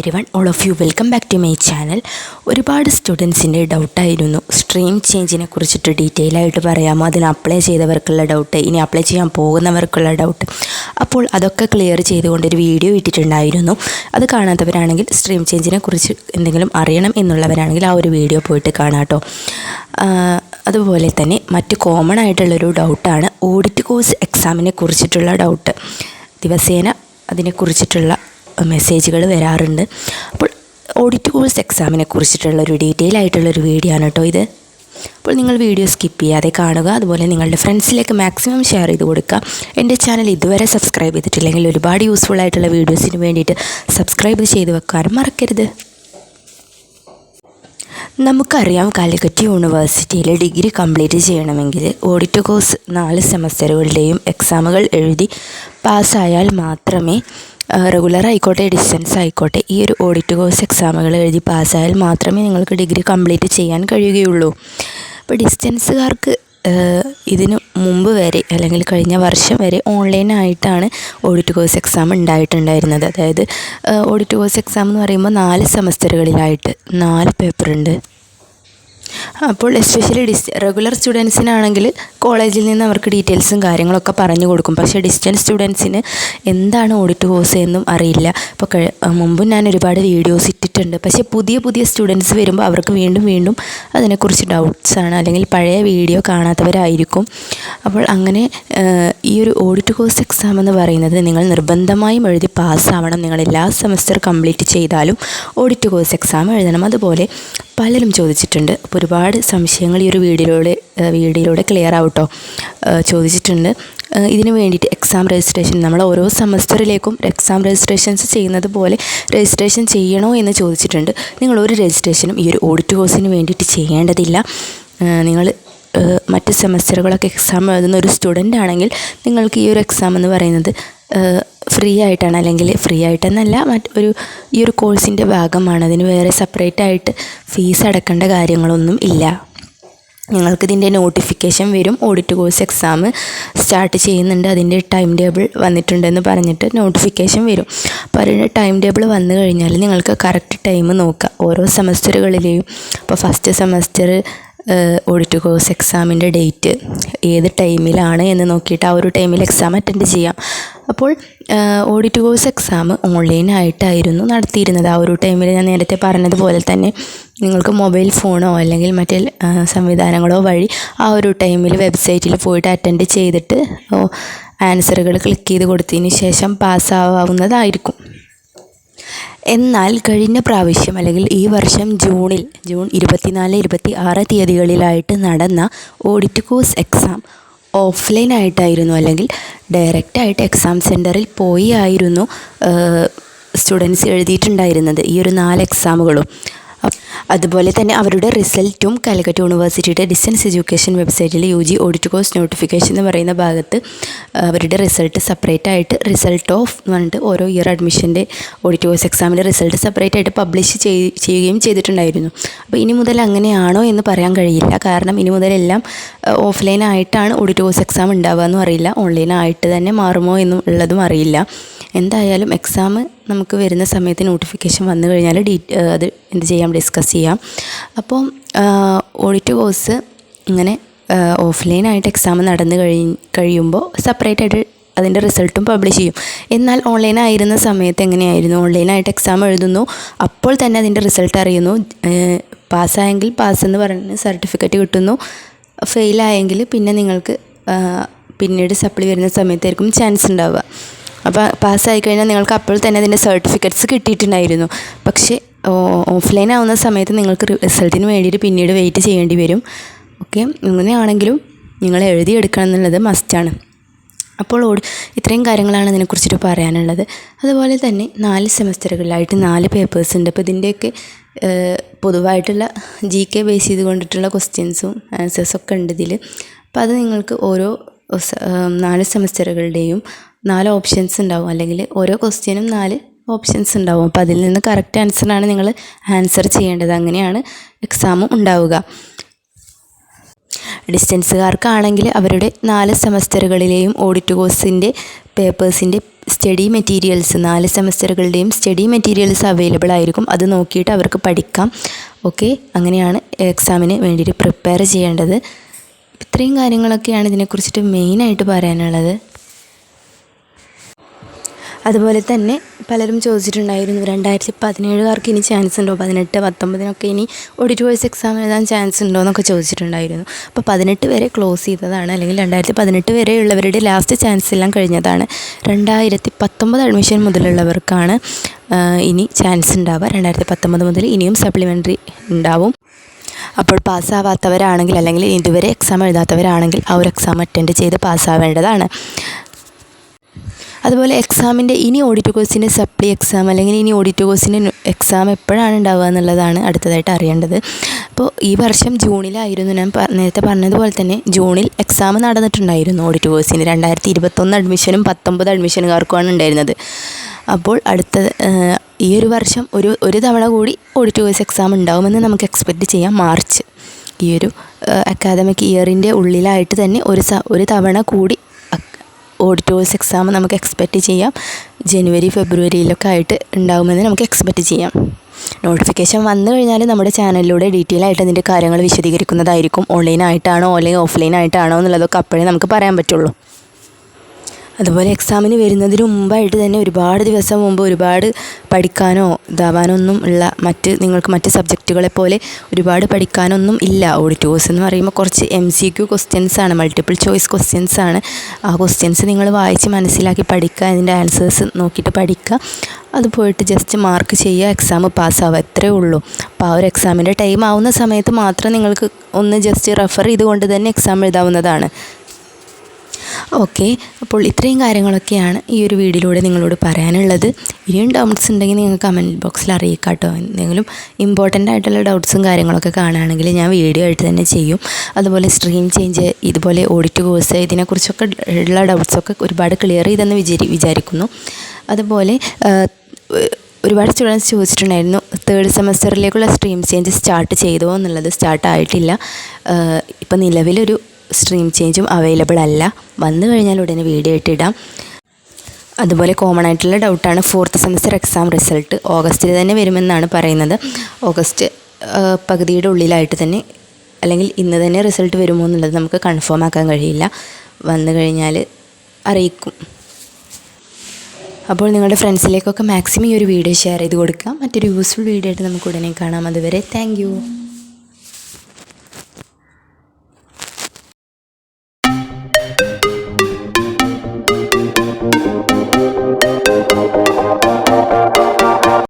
everyone, all of you, welcome back to my channel. ഒരുപാട് സ്റ്റുഡൻസിൻ്റെ ഡൗട്ടായിരുന്നു stream ചേഞ്ചിനെ കുറിച്ചിട്ട് detail ആയിട്ട് പറയാമോ, അതിന് അപ്ലൈ ചെയ്തവർക്കുള്ള ഡൗട്ട്, ഇനി അപ്ലൈ ചെയ്യാൻ പോകുന്നവർക്കുള്ള ഡൗട്ട്. അപ്പോൾ അതൊക്കെ ക്ലിയർ ചെയ്തുകൊണ്ടൊരു വീഡിയോ ഇട്ടിട്ടുണ്ടായിരുന്നു. അത് കാണാത്തവരാണെങ്കിൽ സ്ട്രീം ചേഞ്ചിനെ കുറിച്ച് എന്തെങ്കിലും അറിയണം എന്നുള്ളവരാണെങ്കിൽ ആ ഒരു വീഡിയോ പോയിട്ട് കാണാം കേട്ടോ. അതുപോലെ തന്നെ മറ്റ് കോമൺ ആയിട്ടുള്ളൊരു ഡൗട്ടാണ് ഓഡിറ്റ് കോഴ്സ് എക്സാമിനെ കുറിച്ചിട്ടുള്ള ഡൗട്ട്. ദിവസേന അതിനെക്കുറിച്ചിട്ടുള്ള മെസ്സേജുകൾ വരാറുണ്ട്. അപ്പോൾ ഓഡിറ്റ് കോഴ്സ് എക്സാമിനെ കുറിച്ചിട്ടുള്ളൊരു ഡീറ്റെയിൽ ആയിട്ടുള്ളൊരു വീഡിയോ ആണ് കേട്ടോ ഇത്. അപ്പോൾ നിങ്ങൾ വീഡിയോ സ്കിപ്പ് ചെയ്യാതെ കാണുക. അതുപോലെ നിങ്ങളുടെ ഫ്രണ്ട്സിലേക്ക് മാക്സിമം ഷെയർ ചെയ്ത് കൊടുക്കുക. എൻ്റെ ചാനൽ ഇതുവരെ സബ്സ്ക്രൈബ് ചെയ്തിട്ടില്ലെങ്കിൽ ഒരുപാട് യൂസ്ഫുൾ ആയിട്ടുള്ള വീഡിയോസിന് വേണ്ടിയിട്ട് സബ്സ്ക്രൈബ് ചെയ്ത് വെക്കാനും മറക്കരുത്. നമുക്കറിയാം, കാലിക്കറ്റ് യൂണിവേഴ്സിറ്റിയിൽ ഡിഗ്രി കംപ്ലീറ്റ് ചെയ്യണമെങ്കിൽ ഓഡിറ്റ് കോഴ്സ് 4 സെമസ്റ്ററുകളുടെയും എക്സാമുകൾ എഴുതി പാസ്സായാൽ മാത്രമേ, റെഗുലർ ആയിക്കോട്ടെ ഡിസ്റ്റൻസ് ആയിക്കോട്ടെ, ഈ ഒരു ഓഡിറ്റ് കോഴ്സ് എക്സാമുകൾ എഴുതി പാസ്സായാൽ മാത്രമേ നിങ്ങൾക്ക് ഡിഗ്രി കംപ്ലീറ്റ് ചെയ്യാൻ കഴിയുകയുള്ളൂ. അപ്പോൾ ഡിസ്റ്റൻസുകാർക്ക് ഇതിന് മുമ്പ് വരെ അല്ലെങ്കിൽ കഴിഞ്ഞ വർഷം വരെ ഓൺലൈനായിട്ടാണ് ഓഡിറ്റ് കോഴ്സ് എക്സാം ഉണ്ടായിട്ടുണ്ടായിരുന്നത്. അതായത് ഓഡിറ്റ് കോഴ്സ് എക്സാം എന്ന് പറയുമ്പോൾ 4 സെമസ്റ്ററുകളിലായിട്ട് 4 പേപ്പറുണ്ട്. അപ്പോൾ എസ്പെഷ്യലി റെഗുലർ സ്റ്റുഡൻസിനാണെങ്കിൽ കോളേജിൽ നിന്ന് അവർക്ക് ഡീറ്റെയിൽസും കാര്യങ്ങളൊക്കെ പറഞ്ഞു കൊടുക്കും. പക്ഷേ ഡിസ്റ്റൻസ് സ്റ്റുഡൻസിന് എന്താണ് ഓഡിറ്റ് കോഴ്സ് എന്നും അറിയില്ല. അപ്പോൾ മുമ്പും ഞാൻ ഒരുപാട് വീഡിയോസ് ഇട്ടിട്ടുണ്ട്. പക്ഷേ പുതിയ സ്റ്റുഡൻസ് വരുമ്പോൾ അവർക്ക് വീണ്ടും അതിനെക്കുറിച്ച് ഡൗട്ട്സാണ്, അല്ലെങ്കിൽ പഴയ വീഡിയോ കാണാത്തവരായിരിക്കും. അപ്പോൾ അങ്ങനെ ഈ ഒരു ഓഡിറ്റ് കോഴ്സ് എക്സാം എന്ന് പറയുന്നത് നിങ്ങൾ നിർബന്ധമായും എഴുതി പാസ്സാവണം. നിങ്ങൾ എല്ലാ സെമസ്റ്റർ കംപ്ലീറ്റ് ചെയ്താലും ഓഡിറ്റ് കോഴ്സ് എക്സാം എഴുതണം. അതുപോലെ പലരും ചോദിച്ചിട്ടുണ്ട്. അപ്പോൾ ഒരുപാട് സംശയങ്ങൾ ഈ ഒരു വീഡിയോയിലൂടെ ക്ലിയർ ആവട്ടോ ചോദിച്ചിട്ടുണ്ട്. ഇതിന് വേണ്ടിയിട്ട് എക്സാം രജിസ്ട്രേഷൻ, നമ്മൾ ഓരോ സെമസ്റ്ററിലേക്കും എക്സാം രജിസ്ട്രേഷൻസ് ചെയ്യുന്നത് പോലെ രജിസ്ട്രേഷൻ ചെയ്യണോ എന്ന് ചോദിച്ചിട്ടുണ്ട്. നിങ്ങൾ ഒരു രജിസ്ട്രേഷനും ഈ ഒരു ഓഡിറ്റ് കോഴ്സിന് വേണ്ടിയിട്ട് ചെയ്യേണ്ടതില്ല. നിങ്ങൾ മറ്റ് സെമസ്റ്ററുകളൊക്കെ എക്സാം എഴുതുന്ന ഒരു സ്റ്റുഡൻ്റ് ആണെങ്കിൽ നിങ്ങൾക്ക് ഈ ഒരു എക്സാം എന്ന് പറയുന്നത് ഫ്രീ ആയിട്ടാണ്, അല്ലെങ്കിൽ ഫ്രീ ആയിട്ടെന്നല്ല, ഈ ഒരു കോഴ്സിൻ്റെ ഭാഗമാണ്. അതിന് വേറെ സെപ്പറേറ്റ് ആയിട്ട് ഫീസ് അടക്കേണ്ട കാര്യങ്ങളൊന്നും ഇല്ല. നിങ്ങൾക്കിതിൻ്റെ നോട്ടിഫിക്കേഷൻ വരും. ഓഡിറ്റ് കോഴ്സ് എക്സാം സ്റ്റാർട്ട് ചെയ്യുന്നുണ്ട്, അതിൻ്റെ ടൈം ടേബിൾ വന്നിട്ടുണ്ടെന്ന് പറഞ്ഞിട്ട് നോട്ടിഫിക്കേഷൻ വരും. അപ്പോൾ അതിൻ്റെ ടൈം ടേബിൾ വന്നു കഴിഞ്ഞാൽ നിങ്ങൾക്ക് കറക്റ്റ് ടൈം നോക്കാം ഓരോ സെമസ്റ്ററുകളിലെയും. അപ്പോൾ ഫസ്റ്റ് സെമസ്റ്റർ ഓഡിറ്റ് കോഴ്സ് എക്സാമിൻ്റെ ഡേറ്റ് ഏത് ടൈമിലാണ് എന്ന് നോക്കിയിട്ട് ആ ഒരു ടൈമിൽ എക്സാം അറ്റൻഡ് ചെയ്യാം. അപ്പോൾ ഓഡിറ്റ് കോഴ്സ് എക്സാം ഓൺലൈനായിട്ടായിരുന്നു നടത്തിയിരുന്നത്. ആ ഒരു ടൈമിൽ ഞാൻ നേരത്തെ പറഞ്ഞതുപോലെ തന്നെ നിങ്ങൾക്ക് മൊബൈൽ ഫോണോ അല്ലെങ്കിൽ മറ്റേ സംവിധാനങ്ങളോ വഴി ആ ഒരു ടൈമിൽ വെബ്സൈറ്റിൽ പോയിട്ട് അറ്റൻഡ് ചെയ്തിട്ട് ആൻസറുകൾ ക്ലിക്ക് ചെയ്ത് കൊടുത്തതിന് ശേഷം പാസ്സാവുന്നതായിരിക്കും. എന്നാൽ കഴിഞ്ഞ പ്രാവശ്യം അല്ലെങ്കിൽ ഈ വർഷം ജൂൺ 24, 26 തീയതികളിലായിട്ട് നടന്ന ഓഡിറ്റ് കോഴ്സ് എക്സാം ഓഫ്ലൈൻ ആയിട്ടായിരുന്നു, അല്ലെങ്കിൽ ഡയറക്റ്റായിട്ട് എക്സാം സെൻറ്ററിൽ പോയി ആയിരുന്നു സ്റ്റുഡൻസ് എഴുതിയിട്ടുണ്ടായിരുന്നത് ഈ ഒരു 4 എക്സാമുകളും. അതുപോലെ തന്നെ അവരുടെ റിസൾട്ടും കാലിക്കറ്റ് യൂണിവേഴ്സിറ്റിയുടെ ഡിസ്റ്റൻസ് എഡ്യൂക്കേഷൻ വെബ്സൈറ്റിൽ UG ഓഡിറ്റ് കോഴ്സ് നോട്ടിഫിക്കേഷൻ എന്ന് പറയുന്ന ഭാഗത്ത് അവരുടെ റിസൾട്ട് സെപ്പറേറ്റ് ആയിട്ട്, റിസൾട്ട് ഓഫ് എന്ന് പറഞ്ഞിട്ട് ഓരോ ഇയർ അഡ്മിഷൻ്റെ ഓഡിറ്റ് കോഴ്സ് എക്സാമിൻ്റെ റിസൾട്ട് സെപ്പറേറ്റ് ആയിട്ട് പബ്ലിഷ് ചെയ്യുകയും ചെയ്തിട്ടുണ്ടായിരുന്നു. അപ്പോൾ ഇനി മുതൽ അങ്ങനെയാണോ എന്ന് പറയാൻ കഴിയില്ല. കാരണം ഇനി മുതലെല്ലാം ഓഫ്ലൈൻ ആയിട്ടാണ് ഓഡിറ്റ് കോഴ്സ് എക്സാം ഉണ്ടാവുക എന്നും അറിയില്ല, ഓൺലൈനായിട്ട് തന്നെ മാറുമോ എന്നുള്ളതും അറിയില്ല. എന്തായാലും എക്സാം നമുക്ക് വരുന്ന സമയത്ത് നോട്ടിഫിക്കേഷൻ വന്നു കഴിഞ്ഞാൽ അത് എന്ത് ചെയ്യാം, ഡിസ്കസ് ചെയ്യാം. അപ്പോൾ ഓഡിറ്റ് കോഴ്സ് ഇങ്ങനെ ഓഫ്ലൈനായിട്ട് എക്സാം നടന്നു കഴിയുമ്പോൾ സെപ്പറേറ്റ് ആയിട്ട് അതിൻ്റെ റിസൾട്ടും പബ്ലിഷ് ചെയ്യും. എന്നാൽ ഓൺലൈനായിരുന്ന സമയത്ത് എങ്ങനെയായിരുന്നു, ഓൺലൈനായിട്ട് എക്സാം എഴുതുന്നു, അപ്പോൾ തന്നെ അതിൻ്റെ റിസൾട്ട് അറിയുന്നു. പാസ്സായെങ്കിൽ പാസ് എന്ന് പറഞ്ഞ് സർട്ടിഫിക്കറ്റ് കിട്ടുന്നു. ഫെയിലായെങ്കിൽ പിന്നെ നിങ്ങൾക്ക് പിന്നീട് സപ്ലി വരുന്ന സമയത്തായിരിക്കും ചാൻസ് ഉണ്ടാവുക. അപ്പോൾ പാസ്സായി കഴിഞ്ഞാൽ നിങ്ങൾക്ക് അപ്പോൾ തന്നെ അതിൻ്റെ സർട്ടിഫിക്കറ്റ്സ് കിട്ടിയിട്ടുണ്ടായിരുന്നു. പക്ഷേ ഓഫ്ലൈൻ ആവുന്ന സമയത്ത് നിങ്ങൾക്ക് റിസൾട്ടിന് വേണ്ടിയിട്ട് പിന്നീട് വെയിറ്റ് ചെയ്യേണ്ടി വരും. ഓക്കെ, അങ്ങനെയാണെങ്കിലും നിങ്ങൾ എഴുതിയെടുക്കണം എന്നുള്ളത് മസ്റ്റാണ്. അപ്പോൾ ഇത്രയും കാര്യങ്ങളാണ് അതിനെക്കുറിച്ചിട്ട് പറയാനുള്ളത്. അതുപോലെ തന്നെ 4 സെമസ്റ്ററുകളിലായിട്ട് 4 പേപ്പേഴ്സ് ഉണ്ട്. അപ്പോൾ ഇതിൻ്റെയൊക്കെ പൊതുവായിട്ടുള്ള GK ബേസ് ചെയ്ത് കൊണ്ടിട്ടുള്ള ക്വസ്റ്റ്യൻസും ആൻസേഴ്സൊക്കെ ഉണ്ട് ഇതിൽ. അപ്പോൾ അത് നിങ്ങൾക്ക് ഓരോ 4 സെമസ്റ്ററുകളുടെയും 4 ഓപ്ഷൻസ് ഉണ്ടാവും, അല്ലെങ്കിൽ ഓരോ ക്വസ്റ്റ്യനും 4 ഓപ്ഷൻസ് ഉണ്ടാവും. അപ്പോൾ അതിൽ നിന്ന് കറക്റ്റ് ആൻസറാണ് നിങ്ങൾ ആൻസർ ചെയ്യേണ്ടത്. അങ്ങനെയാണ് എക്സാമും ഉണ്ടാവുക. ഡിസ്റ്റൻസുകാർക്കാണെങ്കിൽ അവരുടെ 4 സെമസ്റ്ററുകളിലെയും ഓഡിറ്റ് കോഴ്സിൻ്റെ പേപ്പേഴ്സിൻ്റെ സ്റ്റഡി മെറ്റീരിയൽസ് 4 സെമസ്റ്ററുകളുടെയും സ്റ്റഡി മെറ്റീരിയൽസ് അവൈലബിൾ ആയിരിക്കും. അത് നോക്കിയിട്ട് അവർക്ക് പഠിക്കാം. ഓക്കെ, അങ്ങനെയാണ് എക്സാമിന് വേണ്ടിയിട്ട് പ്രിപ്പയർ ചെയ്യേണ്ടത്. ഇത്രയും കാര്യങ്ങളൊക്കെയാണ് ഇതിനെക്കുറിച്ചിട്ട് മെയിനായിട്ട് പറയാനുള്ളത്. അതുപോലെ തന്നെ പലരും ചോദിച്ചിട്ടുണ്ടായിരുന്നു 2017കാർക്ക് ഇനി ചാൻസ് ഉണ്ടോ, 18, 19 ഇനി ഓഡിറ്റ് എക്സാം എഴുതാൻ ചാൻസ് ഉണ്ടോ എന്നൊക്കെ ചോദിച്ചിട്ടുണ്ടായിരുന്നു. അപ്പോൾ 18 വരെ ക്ലോസ് ചെയ്തതാണ്, അല്ലെങ്കിൽ 2018 വരെയുള്ളവരുടെ ലാസ്റ്റ് ചാൻസ് എല്ലാം കഴിഞ്ഞതാണ്. 2019 അഡ്മിഷൻ മുതലുള്ളവർക്കാണ് ഇനി ചാൻസ് ഉണ്ടാവുക. 2019 മുതൽ ഇനിയും സപ്ലിമെൻ്ററി ഉണ്ടാവും. അപ്പോൾ പാസ്സാവാത്തവരാണെങ്കിൽ, അല്ലെങ്കിൽ ഇതുവരെ എക്സാം എഴുതാത്തവരാണെങ്കിൽ ആ ഒരു എക്സാം അറ്റൻഡ് ചെയ്ത് പാസ്സാവേണ്ടതാണ്. അതുപോലെ എക്സാമിൻ്റെ ഇനി ഓഡിറ്റ് കോഴ്സിൻ്റെ സപ്ലി എക്സാം, അല്ലെങ്കിൽ ഇനി ഓഡിറ്റ് കോഴ്സിൻ്റെ എക്സാം എപ്പോഴാണ് ഉണ്ടാവുക എന്നുള്ളതാണ് അടുത്തതായിട്ട് അറിയേണ്ടത്. അപ്പോൾ ഈ വർഷം ജൂണിലായിരുന്നു, ഞാൻ നേരത്തെ പറഞ്ഞതുപോലെ തന്നെ ജൂണിൽ എക്സാം നടന്നിട്ടുണ്ടായിരുന്നു ഓഡിറ്റ് കോഴ്സിന്. 2021 അഡ്മിഷനും 19 അഡ്മിഷനുകാർക്കുമാണ് ഉണ്ടായിരുന്നത്. അപ്പോൾ ഈ ഒരു വർഷം ഒരു തവണ കൂടി ഓഡിറ്റ് കോഴ്സ് എക്സാം ഉണ്ടാവുമെന്ന് നമുക്ക് എക്സ്പെക്റ്റ് ചെയ്യാം. മാർച്ച്, ഈ ഒരു അക്കാദമിക് ഇയറിൻ്റെ ഉള്ളിലായിട്ട് തന്നെ ഒരു തവണ കൂടി ഓഡിറ്റോഴ്സ് എക്സാം നമുക്ക് എക്സ്പെക്റ്റ് ചെയ്യാം. ജനുവരി ഫെബ്രുവരിയിലൊക്കെ ആയിട്ട് ഉണ്ടാകുമെന്ന് നമുക്ക് എക്സ്പെക്റ്റ് ചെയ്യാം. നോട്ടിഫിക്കേഷൻ വന്നു കഴിഞ്ഞാൽ നമ്മുടെ ചാനലിലൂടെ ഡീറ്റെയിൽ ആയിട്ട് അതിൻ്റെ കാര്യങ്ങൾ വിശദീകരിക്കുന്നതായിരിക്കും. ഓൺലൈനായിട്ടാണോ അല്ലെങ്കിൽ ഓഫ്ലൈനായിട്ടാണോ എന്നുള്ളതൊക്കെ അപ്പോഴേ നമുക്ക് പറയാൻ പറ്റുള്ളൂ. അതുപോലെ എക്സാമിന് വരുന്നതിന് മുമ്പായിട്ട് തന്നെ ഒരുപാട് ദിവസം മുമ്പ് ഒരുപാട് പഠിക്കാനോ ഇതാവാനൊന്നും നിങ്ങൾക്ക് മറ്റ് സബ്ജക്റ്റുകളെ പോലെ ഒരുപാട് പഠിക്കാനൊന്നും ഇല്ല. ഓഡിറ്റ് കോഴ്സ് എന്ന് പറയുമ്പോൾ കുറച്ച് MCQ ക്വസ്റ്റ്യൻസ് ആണ്, മൾട്ടിപ്പിൾ ചോയ്സ് ക്വസ്റ്റ്യൻസ് ആണ്. ആ ക്വസ്റ്റ്യൻസ് നിങ്ങൾ വായിച്ച് മനസ്സിലാക്കി പഠിക്കുക, അതിൻ്റെ ആൻസേഴ്സ് നോക്കിയിട്ട് പഠിക്കുക. അത് പോയിട്ട് ജസ്റ്റ് മാർക്ക് ചെയ്യുക, എക്സാം പാസ്സാവുക, അത്രയേ ഉള്ളൂ. അപ്പോൾ ആ ഒരു എക്സാമിൻ്റെ ടൈം ആവുന്ന സമയത്ത് മാത്രം നിങ്ങൾക്ക് ഒന്ന് ജസ്റ്റ് റെഫർ ചെയ്തുകൊണ്ട് തന്നെ എക്സാം എഴുതാവുന്നതാണ്. ഓക്കെ, അപ്പോൾ ഇത്രയും കാര്യങ്ങളൊക്കെയാണ് ഈ ഒരു വീഡിയോയിലൂടെ നിങ്ങളോട് പറയാനുള്ളത്. ഇനിയും ഡൗട്ട്സ് ഉണ്ടെങ്കിൽ നിങ്ങൾ കമൻറ്റ് ബോക്സിൽ അറിയിക്കാം കേട്ടോ. എന്തെങ്കിലും ഇമ്പോർട്ടൻ്റ് ആയിട്ടുള്ള ഡൗട്ട്സും കാര്യങ്ങളൊക്കെ കാണുകയാണെങ്കിൽ ഞാൻ വീഡിയോ ആയിട്ട് തന്നെ ചെയ്യും. അതുപോലെ സ്ട്രീം ചേഞ്ച്, ഇതുപോലെ ഓഡിറ്റ് കോഴ്സ്, ഇതിനെക്കുറിച്ചൊക്കെ ഉള്ള ഡൗട്ട്സൊക്കെ ഒരുപാട് ക്ലിയർ ചെയ്തെന്ന് വിചാരിക്കുന്നു. അതുപോലെ ഒരുപാട് സ്റ്റുഡൻസ് ചോദിച്ചിട്ടുണ്ടായിരുന്നു 3rd സെമസ്റ്ററിലേക്കുള്ള സ്ട്രീം ചേഞ്ച് സ്റ്റാർട്ട് ചെയ്തോ എന്നുള്ളത്. സ്റ്റാർട്ടായിട്ടില്ല. ഇപ്പം നിലവിലൊരു സ്ട്രീം ചേഞ്ചും അവൈലബിൾ അല്ല. വന്നു കഴിഞ്ഞാൽ ഉടനെ വീഡിയോ ഇട്ടിടാം. അതുപോലെ കോമൺ ആയിട്ടുള്ള ഡൗട്ടാണ് 4th സെമസ്റ്റർ എക്സാം റിസൾട്ട് ഓഗസ്റ്റിൽ തന്നെ വരുമെന്നാണ് പറയുന്നത്. ഓഗസ്റ്റ് പകുതിയുടെ ഉള്ളിലായിട്ട് തന്നെ, അല്ലെങ്കിൽ ഇന്ന് തന്നെ റിസൾട്ട് വരുമോ എന്നുള്ളത് നമുക്ക് കൺഫേം ആക്കാൻ കഴിയില്ല. വന്നു കഴിഞ്ഞാൽ അറിയിക്കും. അപ്പോൾ നിങ്ങളുടെ ഫ്രണ്ട്സിലേക്കൊക്കെ മാക്സിമം ഈ ഒരു വീഡിയോ ഷെയർ ചെയ്ത് കൊടുക്കാം. മറ്റൊരു യൂസ്ഫുൾ വീഡിയോ ആയിട്ട് നമുക്ക് ഉടനെ കാണാം. അതുവരെ താങ്ക് യു.